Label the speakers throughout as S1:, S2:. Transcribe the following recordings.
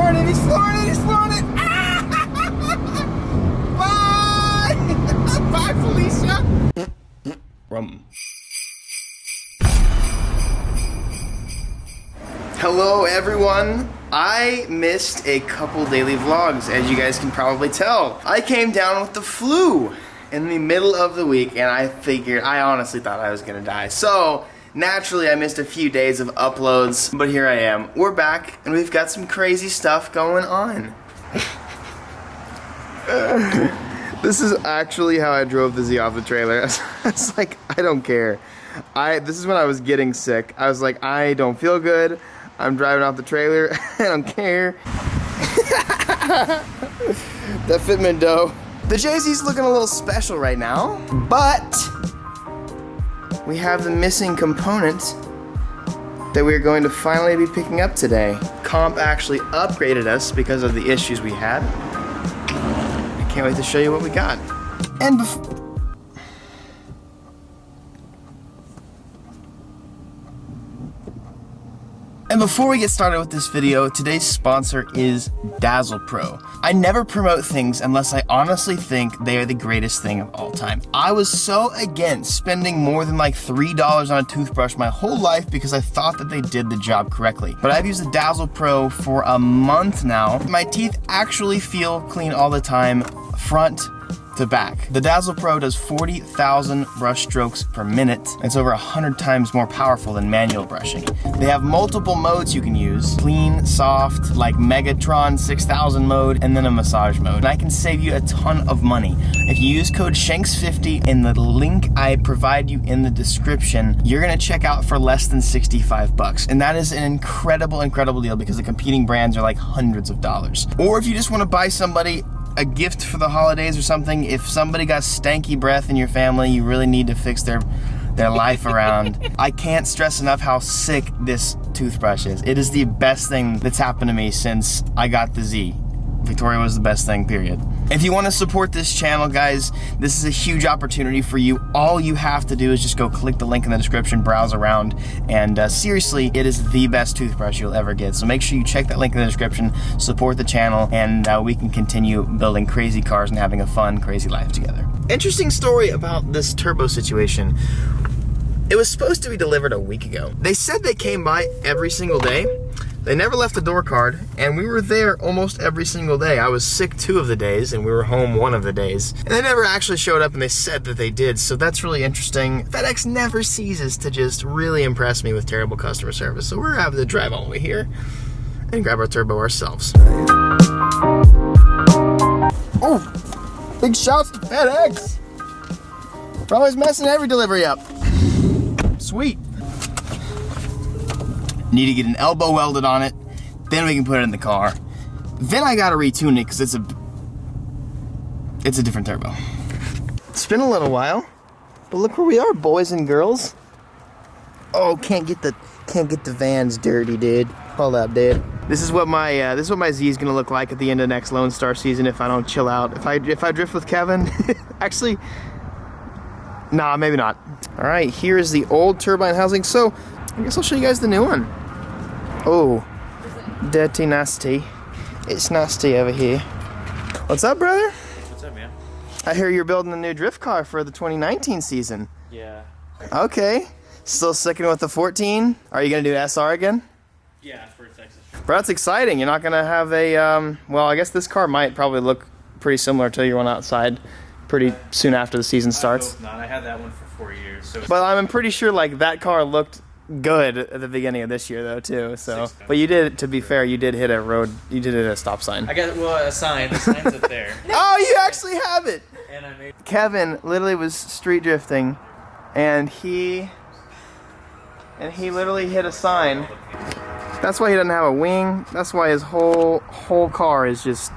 S1: flooring it, he's flooring it, he's flooring it. Bye! Bye, Felicia. Hello, everyone. I missed a couple daily vlogs, as you guys can probably tell. I came down with the flu in the middle of the week, and I honestly thought I was gonna die. So, naturally, I missed a few days of uploads, but here I am. We're back, and we've got some crazy stuff going on. This is actually how I drove the Z off the trailer. I was like, I don't care. This is when I was getting sick. I was like, I don't feel good. I'm driving off the trailer. I don't care. That Fitment dough. The Jay-Z's looking a little special right now, but we have the missing component that we're going to finally be picking up today. Comp actually upgraded us because of the issues we had. I can't wait to show you what we got. And before we get started with this video, today's sponsor is Dazzle Pro. I never promote things unless I honestly think they are the greatest thing of all time. I was so against spending more than like $3 on a toothbrush my whole life because I thought that they did the job correctly. But I've used the Dazzle Pro for a month now. My teeth actually feel clean all the time, front to back. The Dazzle Pro does 40,000 brush strokes per minute. It's over 100 times more powerful than manual brushing. They have multiple modes you can use. Clean, soft, like Megatron 6000 mode, and then a massage mode. And I can save you a ton of money. If you use code Shanks50 in the link I provide you in the description, you're gonna check out for less than 65 bucks. And that is an incredible, incredible deal because the competing brands are like hundreds of dollars. Or if you just wanna buy somebody a gift for the holidays or something, if somebody got stanky breath in your family, you really need to fix their life around. I can't stress enough how sick this toothbrush is. It is the best thing that's happened to me since I got the Z. Victoria was the best thing, period. If you want to support this channel, guys, this is a huge opportunity for you. All you have to do is just go click the link in the description, browse around, and seriously, it is the best toothbrush you'll ever get. So make sure you check that link in the description, support the channel, and we can continue building crazy cars and having a fun, crazy life together. Interesting story about this turbo situation. It was supposed to be delivered a week ago. They said they came by every single day. They never left the door card, and we were there almost every single day. I was sick 2 of the days, and we were home 1 of the days. And they never actually showed up, and they said that they did, so that's really interesting. FedEx never ceases to just really impress me with terrible customer service, so we're having to drive all the way here and grab our turbo ourselves. Oh, big shouts to FedEx for always messing every delivery up. Sweet. Need to get an elbow welded on it, then we can put it in the car. Then I gotta retune it because it's a different turbo. It's been a little while, but look where we are, boys and girls. Oh, can't get the vans dirty, dude. Hold up, dude. This is what my Z is gonna look like at the end of next Lone Star season if I don't chill out. If I drift with Kevin, actually, nah, maybe not. All right, here is the old turbine housing. So I guess I'll show you guys the new one. Oh, dirty nasty. It's nasty over here. What's up, brother?
S2: What's up, man?
S1: I hear you're building a new drift car for the 2019 season.
S2: Yeah.
S1: Okay. Still sticking with the 14? Are you gonna do SR again?
S2: Yeah, for Texas.
S1: Bro, that's exciting. You're not gonna have a, well, I guess this car might probably look pretty similar to your one outside pretty soon after the season starts.
S2: I hope not. I had that one for 4 years. So
S1: but I'm pretty sure like that car looked good at the beginning of this year though too, so. But you did, to be fair, you did hit a stop sign.
S2: I got, well, a sign. The sign's up there.
S1: Oh, you actually have it!
S2: And I made...
S1: Kevin literally was street drifting, and he literally hit a sign. That's why he doesn't have a wing. That's why his whole car is just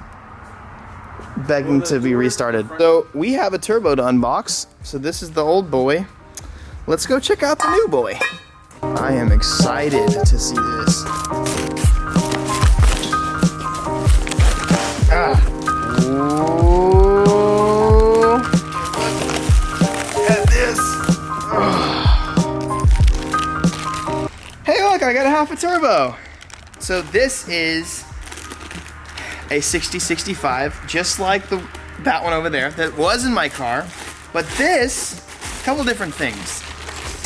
S1: begging to be restarted. So we have a turbo to unbox. So this is the old boy. Let's go check out the new boy. I am excited to see this. Ooh. Look at this. Hey, look, I got a half a turbo. So this is a 6065, just like that one over there that was in my car. But this, a couple different things.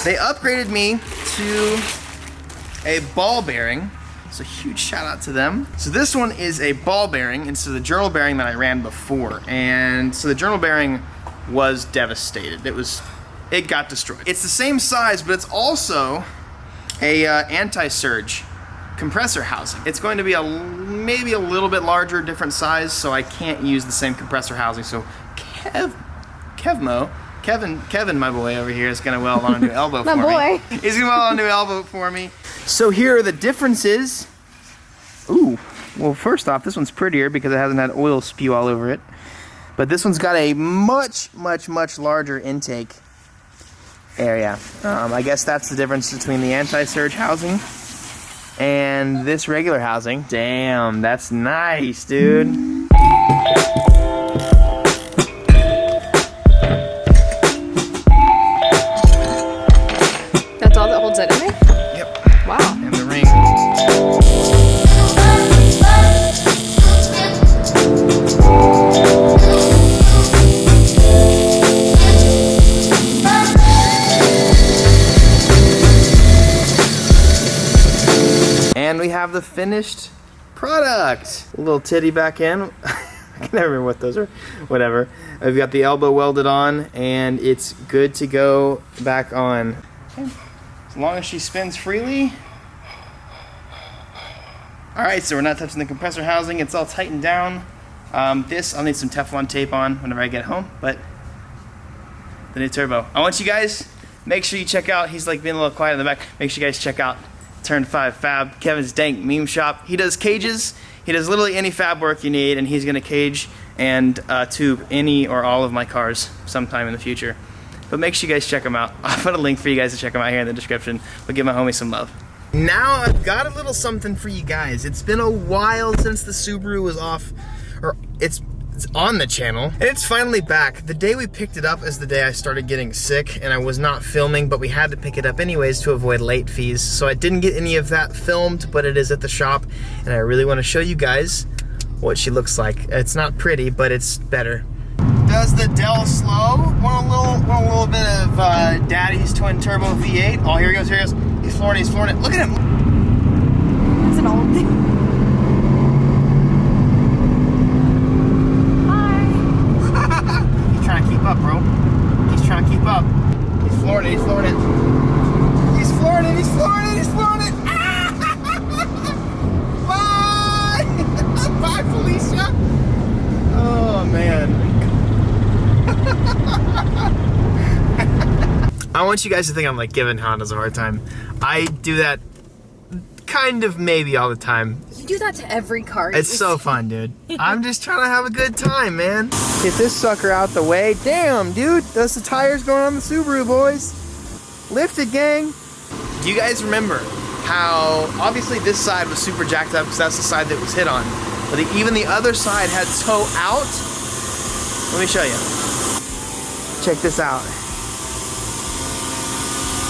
S1: They upgraded me to a ball bearing. So huge shout out to them. So this one is a ball bearing instead of the journal bearing that I ran before. And so the journal bearing was devastated. It got destroyed. It's the same size, but it's also a anti-surge compressor housing. It's going to be maybe a little bit larger, different size, so I can't use the same compressor housing. So Kevin, my boy over here, is gonna weld on a new elbow for me. He's gonna weld on a new elbow for me. So here are the differences. Ooh, well, first off, this one's prettier because it hasn't had oil spew all over it. But this one's got a much larger intake area. I guess that's the difference between the anti-surge housing and this regular housing. Damn, that's nice, dude.
S3: That's all that holds it in there?
S1: Yep.
S3: Wow.
S1: And the ring. And we have the finished product. A little titty back in. I can never remember what those are. Whatever. We've got the elbow welded on, and it's good to go back on. Okay. As long as she spins freely. Alright, so we're not touching the compressor housing. It's all tightened down. This, I'll need some Teflon tape on whenever I get home, but the new turbo. I want you guys, make sure you check out, he's like being a little quiet in the back, make sure you guys check out Turn 5 Fab, Kevin's dank meme shop. He does cages, he does literally any fab work you need, and he's gonna cage and tube any or all of my cars sometime in the future. But make sure you guys check him out. I'll put a link for you guys to check him out here in the description. But give my homie some love. Now I've got a little something for you guys. It's been a while since the Subaru was off, or it's on the channel, and it's finally back. The day we picked it up is the day I started getting sick, and I was not filming, but we had to pick it up anyways to avoid late fees. So I didn't get any of that filmed, but it is at the shop, and I really want to show you guys what she looks like. It's not pretty, but it's better. Does the Del slow? Want a little bit of Daddy's twin turbo V8? Oh, here he goes, here he goes. He's flooring it. Look at him.
S3: That's an old thing. Hi.
S1: He's trying to keep up, bro. He's trying to keep up. He's flooring it. Bye! Bye, Felicia. Oh, man. I want you guys to think I'm like giving Hondas a hard time. I do that kind of maybe all the time.
S3: You do that to every car.
S1: It's so fun, dude. I'm just trying to have a good time, man. Get this sucker out the way. Damn, dude. That's the tires going on the Subaru, boys. Lift it, gang. Do you guys remember how obviously this side was super jacked up because that's the side that was hit on, but even the other side had toe out? Let me show you. Check this out.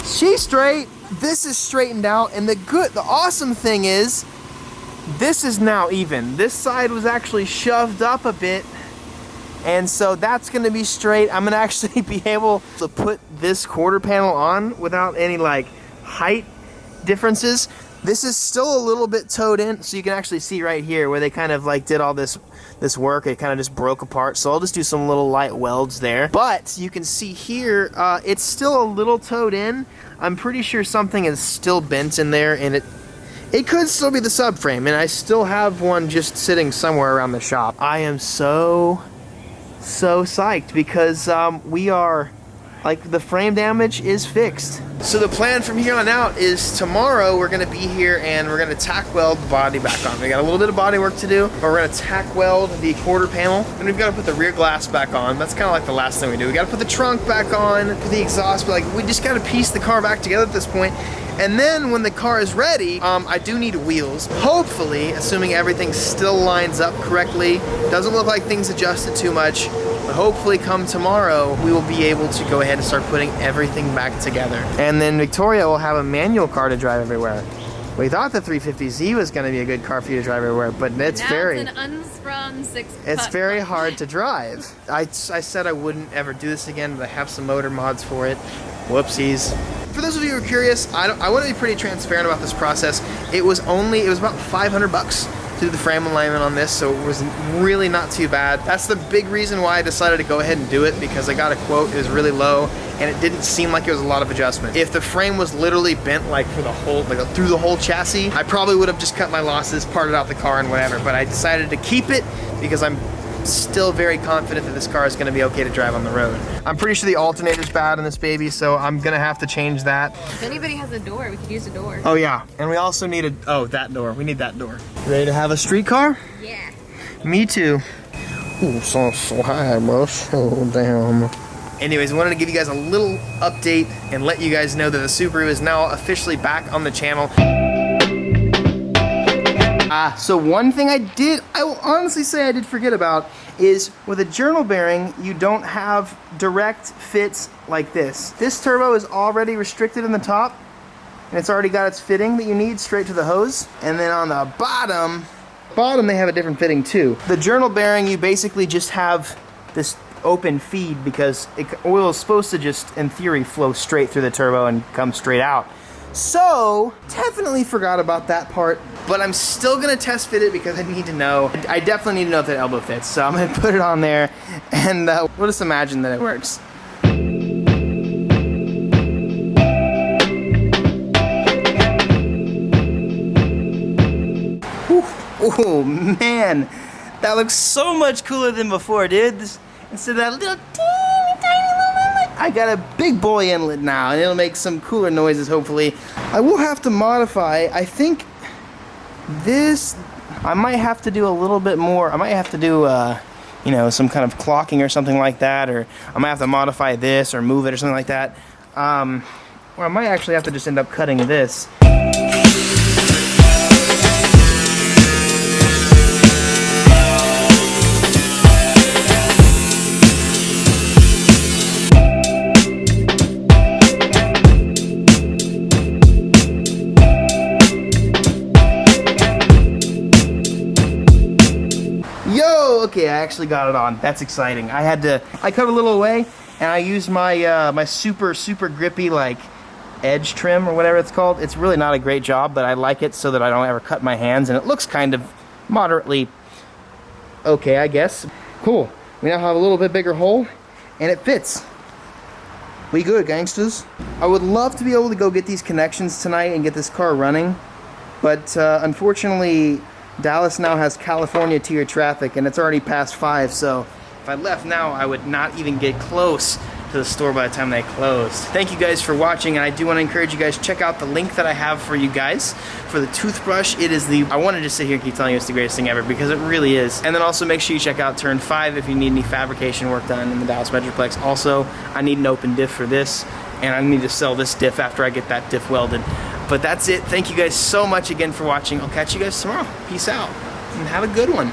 S1: She's straight, this is straightened out, and the awesome thing is, this is now even. This side was actually shoved up a bit, and so that's gonna be straight. I'm gonna actually be able to put this quarter panel on without any like height differences. This is still a little bit towed in, so you can actually see right here where they kind of like did all this work. It kind of just broke apart, so I'll just do some little light welds there. But you can see here, it's still a little towed in. I'm pretty sure something is still bent in there, and it could still be the subframe, and I still have one just sitting somewhere around the shop. I am so psyched because we are, like, the frame damage is fixed. So the plan from here on out is tomorrow we're gonna be here and we're gonna tack weld the body back on. We got a little bit of body work to do, but we're gonna tack weld the quarter panel, and we've gotta put the rear glass back on. That's kind of like the last thing we do. We gotta put the trunk back on, put the exhaust, but like we just gotta piece the car back together at this point. And then when the car is ready, I do need wheels. Hopefully, assuming everything still lines up correctly, doesn't look like things adjusted too much, but hopefully come tomorrow, we will be able to go ahead and start putting everything back together. And then Victoria will have a manual car to drive everywhere. We thought the 350Z was going to be a good car for you to drive everywhere, but it's
S3: now
S1: very...
S3: it's an unsprung six.
S1: It's very hard to drive. I said I wouldn't ever do this again, but I have some motor mods for it. Whoopsies. For those of you who are curious, I want to be pretty transparent about this process. It was about 500 bucks to do the frame alignment on this, so it was really not too bad. That's the big reason why I decided to go ahead and do it, because I got a quote, it was really low, and it didn't seem like it was a lot of adjustment. If the frame was literally bent like for the whole, like through the whole chassis, I probably would have just cut my losses, parted out the car and whatever, but I decided to keep it because I'm still very confident that this car is going to be okay to drive on the road. I'm pretty sure the alternator's bad in this baby, so I'm going to have to change that.
S3: If anybody has a door, we could use a door.
S1: Oh yeah, and we also need that door. We need that door. Ready to have a street car?
S3: Yeah.
S1: Me too. Ooh, so high, bro. So damn. Anyways, I wanted to give you guys a little update and let you guys know that the Subaru is now officially back on the channel. So one thing I will honestly say I did forget about is with a journal bearing, you don't have direct fits like this. This turbo is already restricted in the top, and it's already got its fitting that you need straight to the hose. And then on the bottom they have a different fitting too. The journal bearing, you basically just have this open feed because oil is supposed to just, in theory, flow straight through the turbo and come straight out. So, definitely forgot about that part, but I'm still gonna test fit it because I need to know. I definitely need to know if that elbow fits, so I'm gonna put it on there and we'll just imagine that it works. Oh man, that looks so much cooler than before, dude. Instead of that little teeny tiny little inlet, I got a big boy inlet now, and it'll make some cooler noises, hopefully. I will have to modify, I think this, I might have to do a little bit more. I might have to do, you know, some kind of clocking or something like that, or I might have to modify this or move it or something like that. Or I might actually have to just end up cutting this. Okay, I actually got it on. That's exciting. I cut a little away, and I used my my super grippy like edge trim or whatever it's called. It's really not a great job, but I like it so that I don't ever cut my hands, and it looks kind of moderately okay, I guess. Cool. We now have a little bit bigger hole, and it fits. We good, gangsters. I would love to be able to go get these connections tonight and get this car running, but unfortunately, Dallas now has California tier traffic, and it's already past 5, so if I left now, I would not even get close to the store by the time they closed. Thank you guys for watching, and I do want to encourage you guys, check out the link that I have for you guys for the toothbrush. It is I wanted to sit here and keep telling you it's the greatest thing ever, because it really is. And then also make sure you check out Turn 5 if you need any fabrication work done in the Dallas Metroplex. Also, I need an open diff for this, and I need to sell this diff after I get that diff welded. But that's it. Thank you guys so much again for watching. I'll catch you guys tomorrow. Peace out, and have a good one.